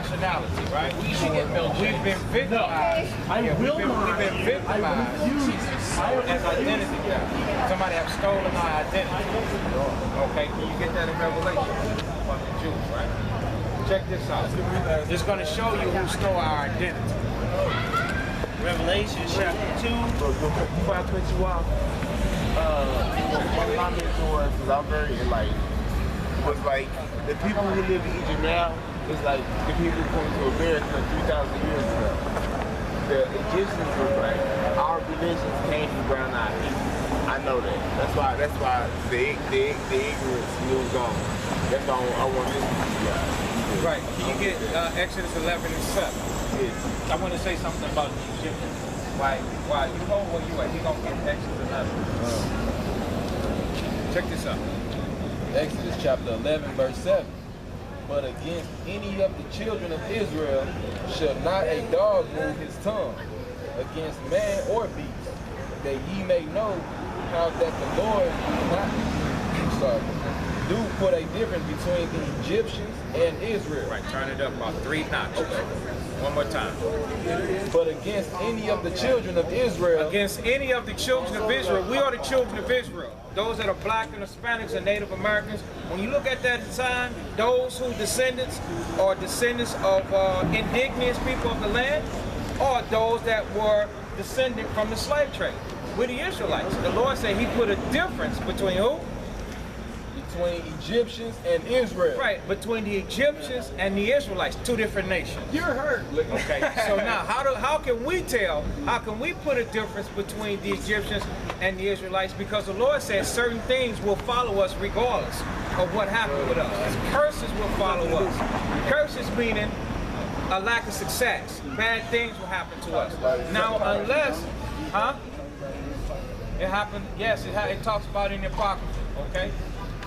nationality, right? We've been victimized. We've been victimized as identity theft. Somebody have stolen our identity. Okay, can you get that in Revelation? From the Jews, right? Check this out. It's going to show you who stole our identity. Revelation chapter 2. Before I cut you off, one of my mentors, because I'm very enlightened, was like, the people who live in Egypt now is like the people who came to America 3,000 years ago. The Egyptians were like, our religions came from brown-eyed people. I know that. That's why the ignorance moves on. That's why I want this to be right. Can you get Exodus 11 and 7? Yes. I want to say something about the Egyptians. Why you hold where you at, you're going to get Exodus 11. Check this out. Exodus chapter 11 verse 7. But against any of the children of Israel shall not a dog move his tongue against man or beast, that ye may know how that the Lord do put a difference between the Egyptians and Israel. Right, turn it up about 3 notches. Okay. One more time. But against any of the children of Israel. Against any of the children of Israel. We are the children of Israel. Those that are black and Hispanics and Native Americans. When you look at that sign, those who descendants are descendants of indigenous people of the land, or those that were descended from the slave trade. We're the Israelites. The Lord said he put a difference between who? Between Egyptians and Israel. Right, between the Egyptians and the Israelites, 2 different nations. You're hurt. Okay, so now how can we tell, how can we put a difference between the Egyptians and the Israelites? Because the Lord says certain things will follow us regardless of what happened with us. Curses will follow us. Curses meaning a lack of success. Bad things will happen to us. Now unless, it happened, yes, it talks about it in the Apocrypha, okay?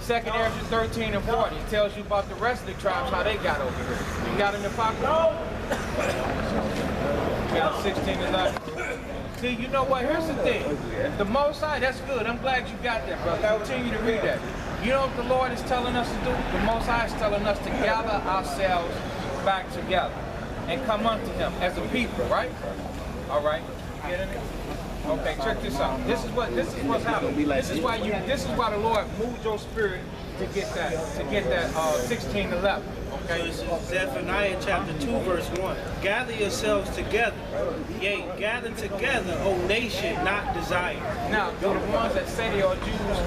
2nd Ezra 13 and 40 tells you about the rest of the tribes, how they got over here. You got in the Apocrypha? You got 16 and 11. See, you know what? Here's the thing. The Most High, that's good. I'm glad you got that, brother. Continue to read that. You know what the Lord is telling us to do? The Most High is telling us to gather ourselves back together and come unto Him as a people, right? All right. You getting it? Okay, check this out. This is what's happening. This is why the Lord moved your spirit to get that 16:11. Okay. So this is Zephaniah chapter 2 verse 1. Gather yourselves together, yea, gather together, O nation not desired. Now, the ones that say they are Jews,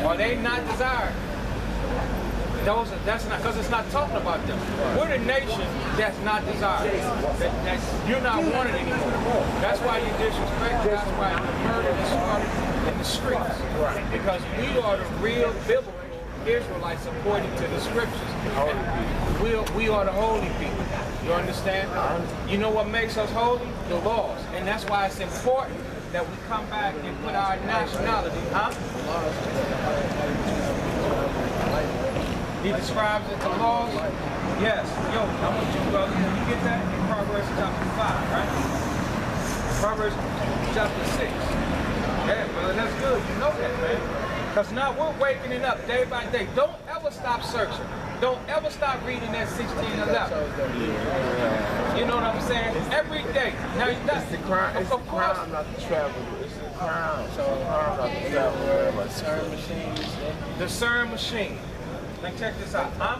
are they not desired? That's not, because it's not talking about them. We're the nation that's not desired. That you're not wanted anymore. That's why you disrespect. That's why the murder is started in the streets. Because we are the real biblical Israelites according to the scriptures. We are the holy people. You understand? You know what makes us holy? The laws. And that's why it's important that we come back and put our nationality, He describes it, the laws. Yes. Yo, I want you, brother. Can you get that? In Proverbs chapter 5, right? Proverbs chapter 6. Yeah, brother, that's good. You know that, man. Because now we're waking it up day by day. Don't ever stop searching. Don't ever stop reading that 16:11. You know what I'm saying? Every day. Now, that's the crime. It's the crime not to travel. It's the crime. So crime not to travel. Discern machines. Discern machine. Now check this out. Now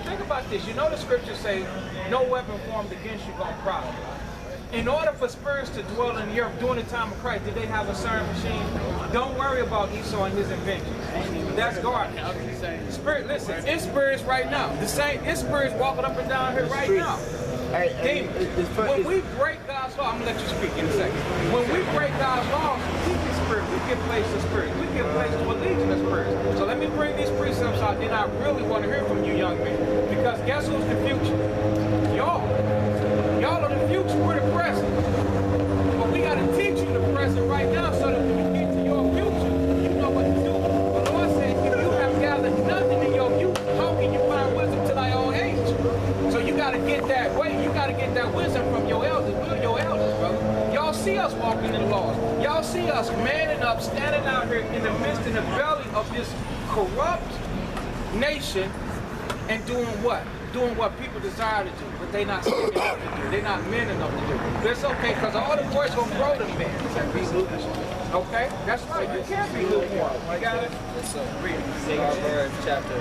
think about this. You know the scriptures say, no weapon formed against you gonna prosper. In order for spirits to dwell in the earth during the time of Christ, did they have a discern machine? Don't worry about Esau and his inventions. That's garbage. Spirit, listen, it's spirits right now. The same, it's spirits walking up and down here right now. Demons. When we break God's law, I'm gonna let you speak in a second. When we break God's laws, we get spirit. We give place to spirit. We give place to a legion of spirits. So let me bring these precepts out, and I really want to hear from you young men. Because guess who's the future? Y'all. Y'all are the future. We're the present. But we gotta teach you the present right now so that when you get to your future, you know what to do. The Lord said, if you have gathered nothing in your youth, how can you find wisdom to thy old age? So you gotta get that way. You gotta get that wisdom from your elders. We're your elders, brother. Y'all see us walking in the laws. Y'all see us manning up, standing out here in the midst, in the belly of this corrupt nation and doing what? doing what people desire to do, but they not sticking up to do. They not men enough to do. But it's okay, because all the boys gonna grow to men. Okay? That's right. You can't be lukewarm. You got it? Read it. Proverbs chapter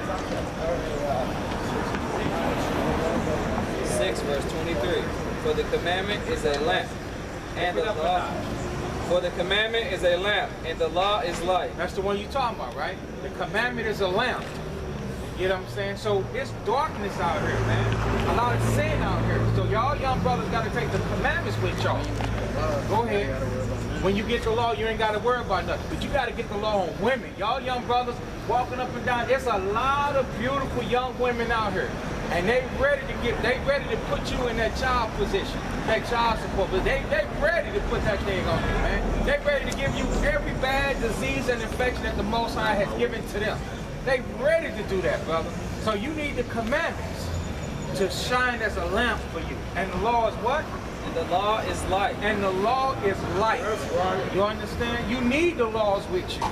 6, verse 23. For the commandment is a lamp, and the law. For the commandment is a lamp, and the law is light. That's the one you're talking about, right? The commandment is a lamp. You know what I'm saying? So it's darkness out here, man. A lot of sin out here. So y'all young brothers got to take the commandments with y'all. Go ahead. When you get the law, you ain't got to worry about nothing. But you got to get the law on women. Y'all young brothers walking up and down. There's a lot of beautiful young women out here. And they ready to put you in that child position, that child support. But they ready to put that thing on you, man. They ready to give you every bad disease and infection that the Most High has given to them. They ready to do that, brother. So you need the commandments to shine as a lamp for you. And the law is what? And the law is light. And the law is light. You understand? You need the laws with you.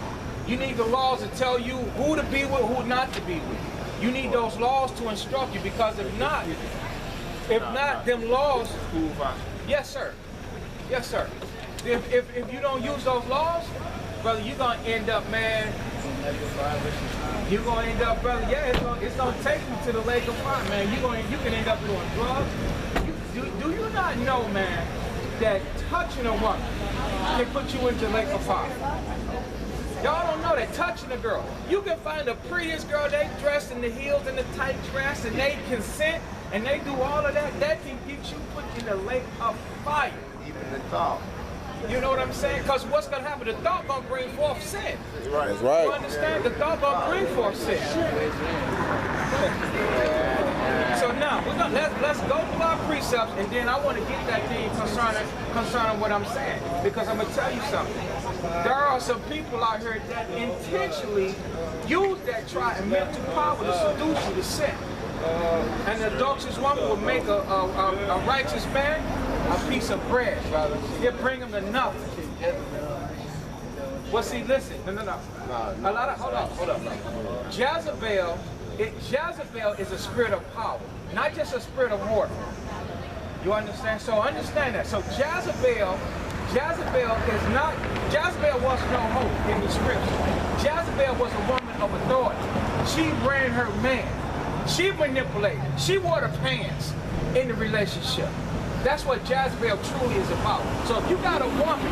You need the laws to tell you who to be with, who not to be with. You need those laws to instruct you, because if not, them laws. Yes, sir. Yes, sir. If you don't use those laws, brother, you're gonna end up, man. You're gonna end up, brother. Yeah, it's gonna take you to the lake of fire, man. You can end up doing drugs. Do you not know, man, that touching a woman can put you into the lake of fire? Y'all don't know that touching a girl. You can find the prettiest girl, they dressed in the heels and the tight dress, and they consent, and they do all of that. That can get you put in the lake of fire. Even the thought. You know what I'm saying? Because what's going to happen? The thought going to bring forth sin. Right. That's right. You understand? The thought going to bring forth sin. So now, let's go through our precepts, and then I want to get that thing concerning what I'm saying. Because I'm going to tell you something. There are some people out here that intentionally use that mental power to seduce you to sin. And the adulterous woman will make a righteous man a piece of bread, brother. He'll bring him to nothing. Well, see, listen. No. Hold up. Jezebel is a spirit of power, not just a spirit of warfare. You understand? So understand that. So Jezebel was no hope in the scripture. Jezebel was a woman of authority. She ran her man. She manipulated. She wore the pants in the relationship. That's what Jezebel truly is about. So if you got a woman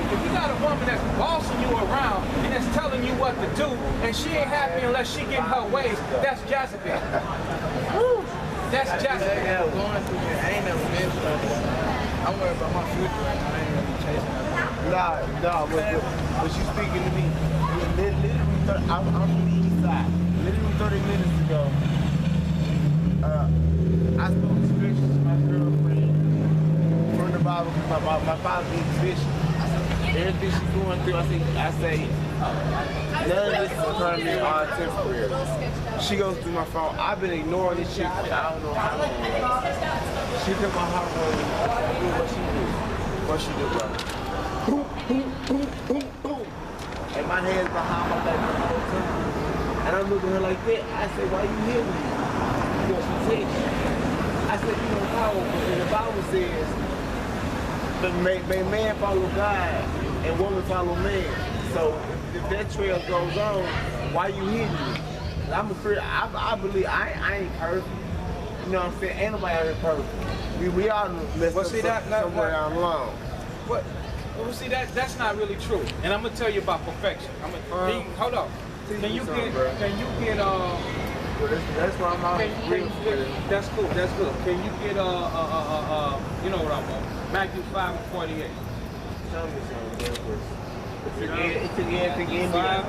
that's bossing you around and that's telling you what to do, and she ain't happy unless she get her ways, that's Jezebel. Woo. That's Jezebel. I ain't never been through that. I'm worried about my future right now. I ain't really chasing that. Nah, but you speaking to me. Literally, I'm from the east side. Literally 30 minutes ago, I spoke scriptures to my girlfriend from the Bible, because my father is bishop. Everything she's going through, I say, none of this is permanent or temporary. She goes through my phone. I've been ignoring this shit for I don't know how long. She took my heart away. What she do, brother? Boom, boom, boom, boom, boom. And my hand's behind my back the whole time. And I'm looking at her like that. I said, why you here with me? You know, she said, I said, you know, power. And the Bible says, may man follow God and woman follow man. So if that trail goes on, why you hitting me? I'm afraid, I believe, I ain't perfect. You know what I'm saying? Ain't nobody out here perfect. We all messed up somewhere down the line. What? Well, see, that's not really true. And I'm gonna tell you about perfection. Hold on. Can you get Well, that's why I'm out here. That's cool. That's good. Can you get you know what I want? Matthew 5:48. Tell me something. It's again. 5,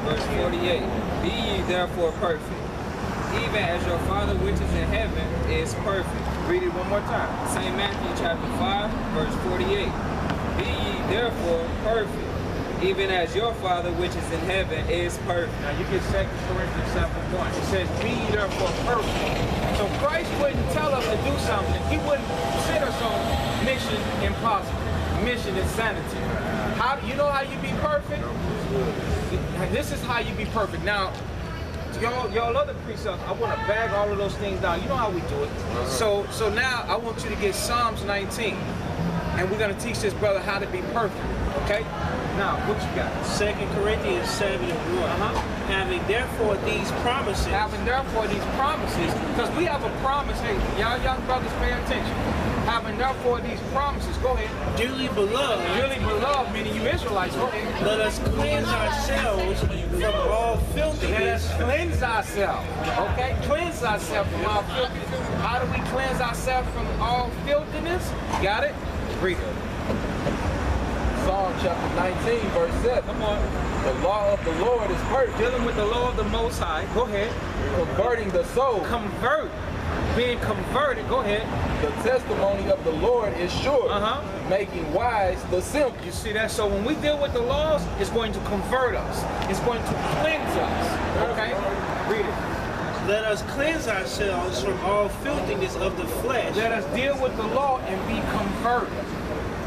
verse 48. Be ye therefore perfect, even as your Father which is in heaven is perfect. Read it one more time. St. Matthew chapter 5, verse 48. Be ye therefore perfect, even as your Father which is in heaven is perfect. Now you get 2 Corinthians 7:1. It says, be ye therefore perfect. So Christ wouldn't tell us to do something. He wouldn't set us on mission impossible, mission insanity. You know how you be perfect? This is how you be perfect. Now, y'all other precepts, I want to bag all of those things down. You know how we do it. So now I want you to get Psalms 19. And we're going to teach this brother how to be perfect. Okay? Now, what you got? 2 Corinthians 7:1. Having therefore these promises. Having therefore these promises, because we have a promise. Hey, y'all young brothers, pay attention. Having therefore these promises, go ahead. Dearly beloved. Dearly beloved, meaning you Israelites, go ahead. Let us cleanse ourselves from all filthiness. Let us cleanse ourselves. Okay? Cleanse ourselves from all filthiness. How do we cleanse ourselves from all filthiness? Got it? Read it. Psalm chapter 19, verse 7. Come on. The law of the Lord is perfect, Dealing with the law of the Most High. Go ahead. converting the soul. Convert. Being converted. Go ahead. The testimony of the Lord is sure, making wise the simple. You see that? So when we deal with the laws, it's going to convert us. It's going to cleanse us. Okay? Read it. Let us cleanse ourselves from all filthiness of the flesh. Let us deal with the law and be converted.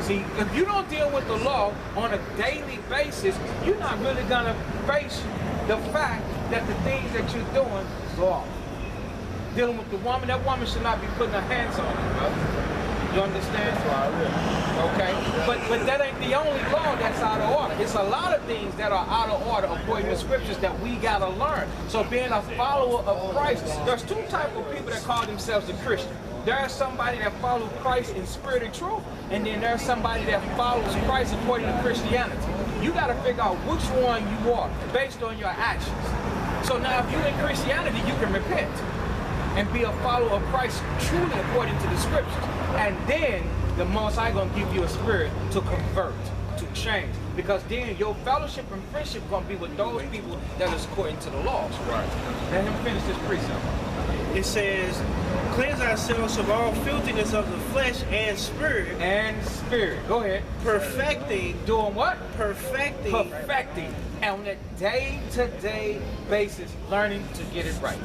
See, if you don't deal with the law on a daily basis, you're not really going to face the fact that the things that you're doing is law. Dealing with the woman, that woman should not be putting her hands on you, brother. You understand? Okay? But that ain't the only law that's out of order. It's a lot of things that are out of order according to scriptures that we got to learn. So being a follower of Christ, there's two types of people that call themselves a Christian. There's somebody that follows Christ in spirit and truth, and then there's somebody that follows Christ according to Christianity. You got to figure out which one you are based on your actions. So now if you're in Christianity, you can repent and be a follower of Christ truly according to the scriptures. And then the Most High going to give you a spirit to convert, to change. Because then your fellowship and friendship going to be with those people that is according to the laws. Right. Let him finish this precept. It says, cleanse ourselves from all filthiness of the flesh and spirit. And spirit. Go ahead. Perfecting. Doing what? Perfecting. Perfecting. And on a day-to-day basis, learning to get it right.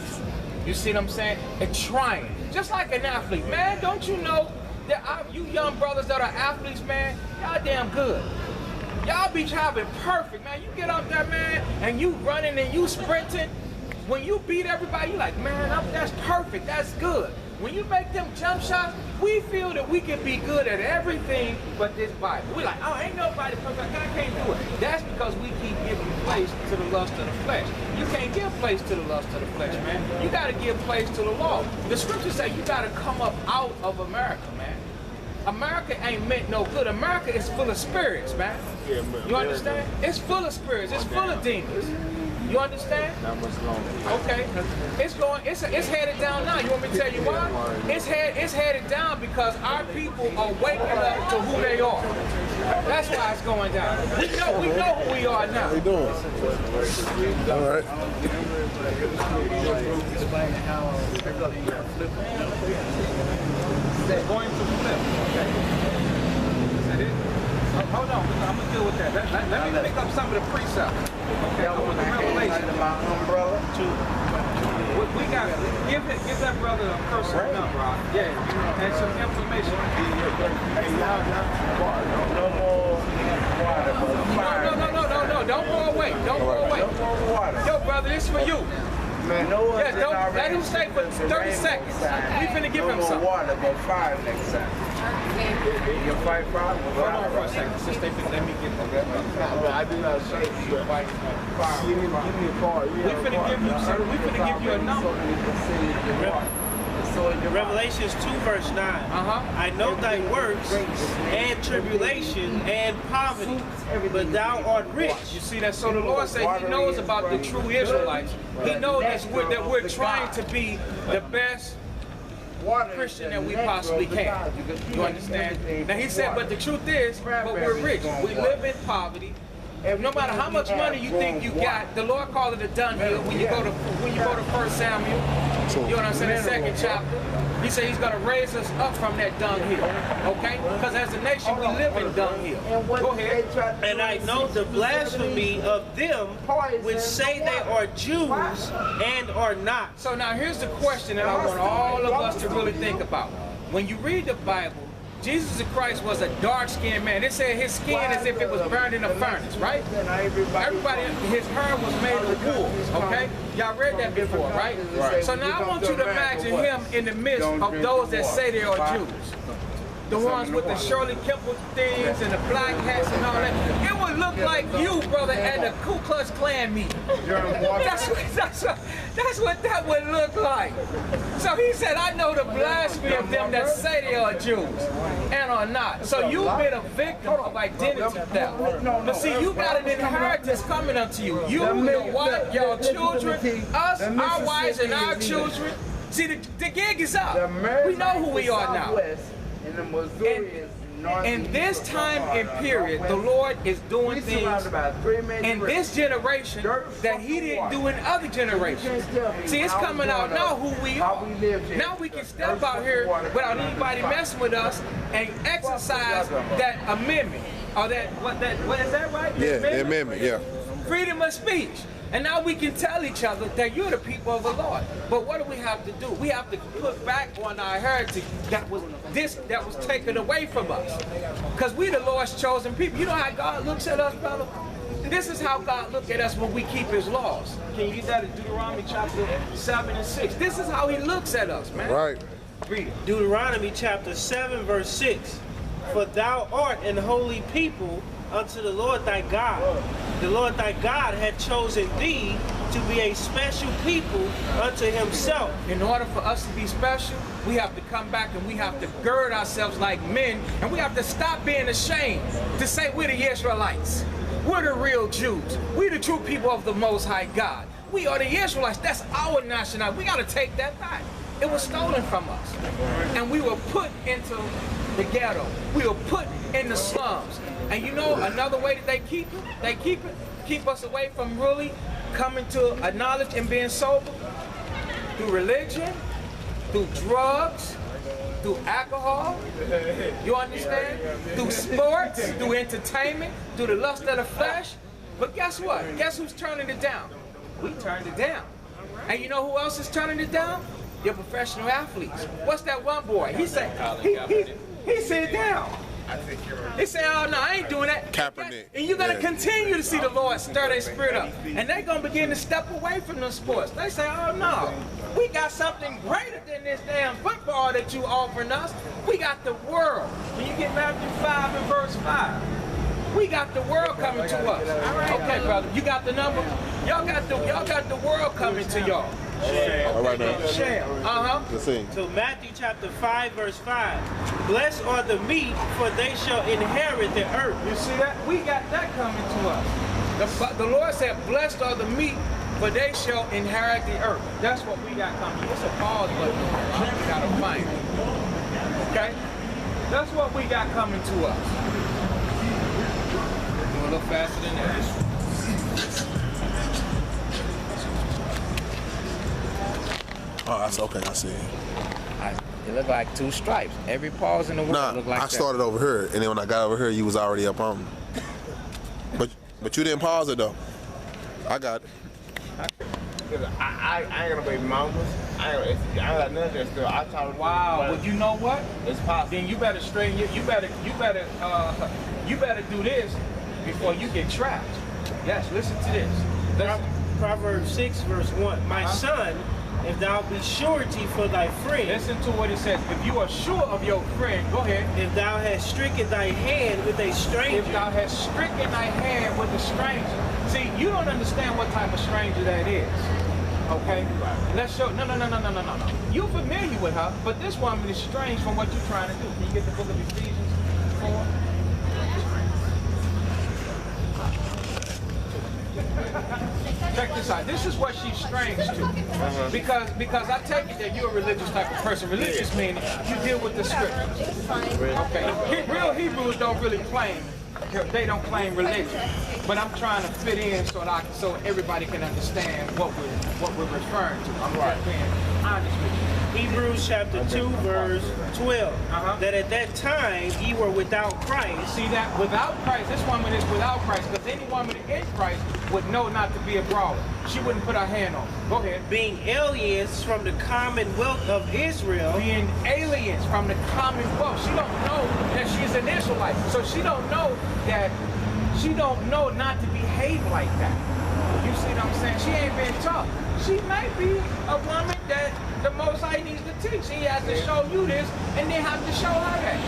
You see what I'm saying? And trying. Just like an athlete. Man, don't you know that you young brothers that are athletes, man, y'all damn good. Y'all be having perfect, man. You get up there, man, and you running and you sprinting. When you beat everybody, you like, man, that's perfect. That's good. When you make them jump shots, we feel that we can be good at everything but this Bible. We're like, oh, ain't nobody perfect. I can't do it. That's because we keep giving place to the lust of the flesh. You can't give place to the lust of the flesh, man. You got to give place to the law. The scriptures say you got to come up out of America, man. America ain't meant no good. America is full of spirits, man. You understand? It's full of spirits. It's full of demons. You understand? Not much longer. Okay. It's headed down now. You want me to tell you why? It's headed down because our people are waking up to who they are. That's why it's going down. We know who we are now. How you doing? All right. Explaining how everything got flipped. Going to flip. Okay. Is that it? Hold on. I'm gonna deal with that. Let me pick up some of the precepts. Okay. With the revelation. Umbrella. We got give that brother a personal number, yeah, and some information. Hey, y'all, no more water, but fire. No, don't go away. Don't go away. No more water. Yo, brother, this is for you. Man, no one Yeah, don't let him stay for 30 seconds. We finna give him no something. more water, but fire next time. You can fight fire? Hold on for a second. Just let me get that. I do not say you can fight fire. Give me a card. We finna give you some. We finna give you a number. Revelations 2 verse 9. I know thy works and tribulation and poverty, but thou art rich. You see that? So the Lord said He knows about the true Israelites. He knows that we're trying to be the best Christian that we possibly can. You understand? Now He said, but the truth is, but we're rich. We live in poverty. And no matter how much money you think you got, the Lord called it a dunghill. When you go to 1 Samuel, you know what I'm saying, the second chapter, He said He's going to raise us up from that dunghill. Okay? Because as a nation, we live in dunghill. Go ahead. And I know the blasphemy of them which say they are Jews and are not. So now here's the question that I want all of us to really think about. When you read the Bible, Jesus Christ was a dark-skinned man. They said his skin as if it was burned in a furnace, right? Everybody, his hair was made of wool, okay? Y'all read that before, right? So now I want you to imagine him in the midst of those that say they are Jews. The ones with the Shirley Temple things and the black hats and all that. It would look like you, brother, at the Ku Klux Klan meeting. That's what that would look like. So he said, I know the blasphemy of them that say they are Jews and are not. So you've been a victim of identity theft. But see, you got an inheritance coming unto you. You, your wife, your children, us, our wives, and our children. See, the gig is up. We know who we are now. In this time and period, the Lord is doing things in this generation that he didn't do in other generations. See, it's coming out now who we are. Now we can step out here without anybody messing with us and exercise that amendment. Or what is that right? Yeah, the amendment, yeah. Freedom of speech. And now we can tell each other that you're the people of the Lord. But what do we have to do? We have to put back on our heritage that was taken away from us. Because we the Lord's chosen people. You know how God looks at us, brother? This is how God looks at us when we keep his laws. Can you get that in Deuteronomy chapter 7 and 6? This is how he looks at us, man. Right. Read it. Deuteronomy chapter 7, verse 6. For thou art an holy people unto the Lord thy God. The Lord thy God had chosen thee to be a special people unto himself. In order for us to be special, we have to come back and we have to gird ourselves like men, and we have to stop being ashamed to say we're the Israelites. We're the real Jews. We're the true people of the Most High God. We are the Israelites. That's our nationality. We got to take that back. It was stolen from us. And we were put into the ghetto. We were put in the slums. And you know another way that they keep it? They keep us away from really coming to a knowledge and being sober? Through religion, through drugs, through alcohol, you understand? Through sports, through entertainment, through the lust of the flesh. But guess what? Guess who's turning it down? We turned it down. And you know who else is turning it down? Your professional athletes. What's that one boy? He said, he said down. They say, oh no, I ain't doing that. Kaepernick. And you're going to continue to see the Lord stir their spirit up. And they're going to begin to step away from the sports. They say, oh no, we got something greater than this damn football that you offering us. We got the world. When you get Matthew 5 and verse 5, we got the world coming to us. Okay, brother, you got the number? Y'all got the world coming to y'all. All right now. Let's see. So Matthew chapter 5, verse 5. Blessed are the meek, for they shall inherit the earth. You see that? We got that coming to us. The Lord said, blessed are the meek, for they shall inherit the earth. That's what we got coming. It's a pause button. We got to find it. Okay? That's what we got coming to us. Doing a little faster than that. Oh, that's okay. I see it. It looked like two stripes. Every pause in the world looked like I started over here, and then when I got over here, you was already up on me. But you didn't pause it though. I got it. I ain't gonna baby mamas. I got nothing that still. I talk. Wow. Well, you know what? It's possible. Then you better straighten you better do this before you get trapped. Yes. Listen to this. Proverbs 6, verse 1. My son, if thou be surety for thy friend. Listen to what it says. If you are sure of your friend, go ahead. If thou hast stricken thy hand with a stranger. If thou hast stricken thy hand with a stranger. See, you don't understand what type of stranger that is. Okay? Let's show. No. You're familiar with her, but this woman is strange from what you're trying to do. Can you get the book of Ephesians 4? Check this out. This is what she's strange to. Because I take it that you're a religious type of person. Religious meaning you deal with the scriptures. Okay. Real Hebrews don't really claim. They don't claim religion. But I'm trying to fit in so everybody can understand what we're referring to. I'm just being honest with you. Hebrews chapter 2, verse 12. That at that time ye were without Christ. See that? Without Christ, this woman is without Christ, because any woman in Christ would know not to be a brawler. She wouldn't put her hand on it. Go ahead. Being aliens from the commonwealth of Israel. Being aliens from the commonwealth. She don't know that she's an Israelite. So she don't know that, she don't know not to behave like that. You see what I'm saying? She ain't been taught. She might be a woman that the Most High needs to teach. He has to show you this, and then have to show her that.